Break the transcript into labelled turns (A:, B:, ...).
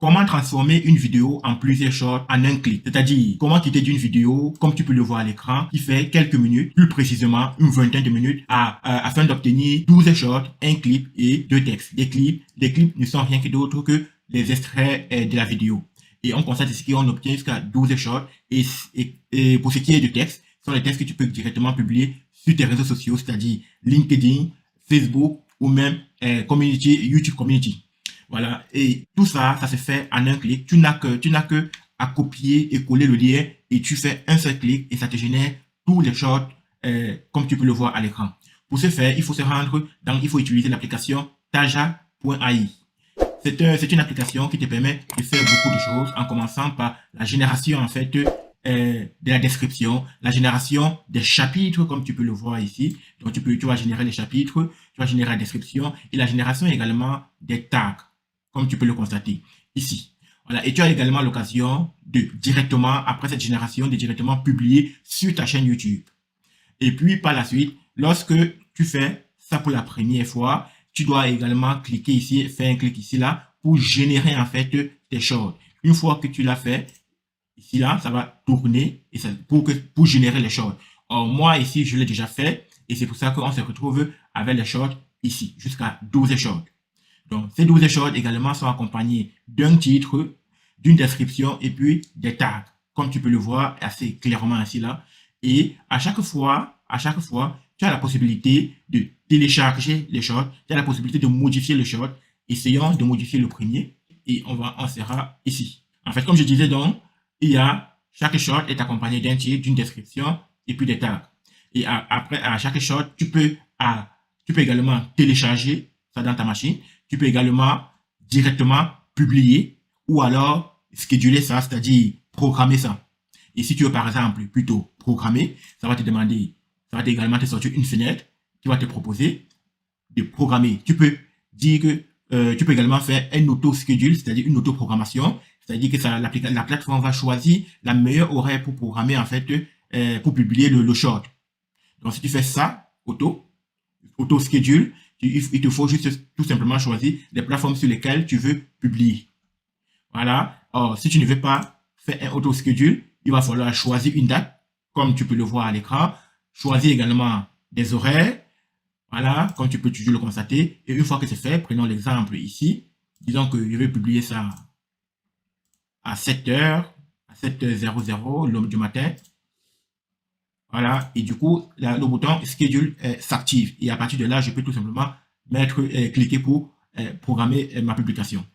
A: Comment transformer une vidéo en plusieurs shorts en un clic? C'est-à-dire, comment quitter d'une vidéo, comme tu peux le voir à l'écran, qui fait quelques minutes, plus précisément une vingtaine de minutes, afin d'obtenir 12 shorts, un clip et deux textes. Les clips ne sont rien que d'autre que les extraits de la vidéo. Et on constate ici qu'on obtient jusqu'à 12 shorts. Et pour ce qui est de texte, ce sont les textes que tu peux directement publier sur tes réseaux sociaux, c'est-à-dire LinkedIn, Facebook ou même YouTube Community. Voilà, et tout ça, ça se fait en un clic. Tu n'as que à copier et coller le lien et tu fais un seul clic et ça te génère tous les shorts comme tu peux le voir à l'écran. Pour ce faire, il faut utiliser l'application Taja.ai. C'est une application qui te permet de faire beaucoup de choses en commençant par la génération en fait de la description, la génération des chapitres comme tu peux le voir ici. Donc tu vas générer les chapitres, tu vas générer la description et la génération également des tags comme tu peux le constater ici. Voilà. Et tu as également l'occasion de directement, après cette génération, de directement publier sur ta chaîne YouTube. Et puis, par la suite, lorsque tu fais ça pour la première fois, tu dois également cliquer ici, faire un clic ici, là, pour générer, en fait, tes shorts. Une fois que tu l'as fait, ici, là, ça va tourner et ça, pour générer les shorts. Or, moi, ici, je l'ai déjà fait et c'est pour ça qu'on se retrouve avec les shorts ici, jusqu'à 12 shorts. Donc, ces 12 shorts également sont accompagnés d'un titre, d'une description et puis des tags, comme tu peux le voir assez clairement ici là. Et à chaque fois, tu as la possibilité de télécharger les shorts, tu as la possibilité de modifier le short. Essayons de modifier le premier et on sera ici. En fait, comme je disais donc, chaque short est accompagné d'un titre, d'une description et puis des tags. Et après, à chaque short, tu peux également télécharger ça dans ta machine. Tu peux également directement publier ou alors scheduler ça, c'est-à-dire programmer ça. Et si tu veux par exemple plutôt programmer, ça va également te sortir une fenêtre qui va te proposer de programmer. Tu peux dire que tu peux également faire un auto-schedule, c'est-à-dire une auto-programmation, c'est-à-dire que la plateforme va choisir la meilleure horaire pour programmer en fait, pour publier le short. Donc si tu fais ça, auto-schedule, il te faut juste tout simplement choisir les plateformes sur lesquelles tu veux publier. Voilà. Or, si tu ne veux pas faire un auto-schedule, il va falloir choisir une date, comme tu peux le voir à l'écran. Choisir également des horaires. Voilà, comme tu peux toujours le constater. Et une fois que c'est fait, prenons l'exemple ici. Disons que je vais publier ça à 7h, à 7h00 du matin. Voilà, et du coup, le bouton Schedule s'active. Et à partir de là, je peux tout simplement cliquer pour programmer ma publication.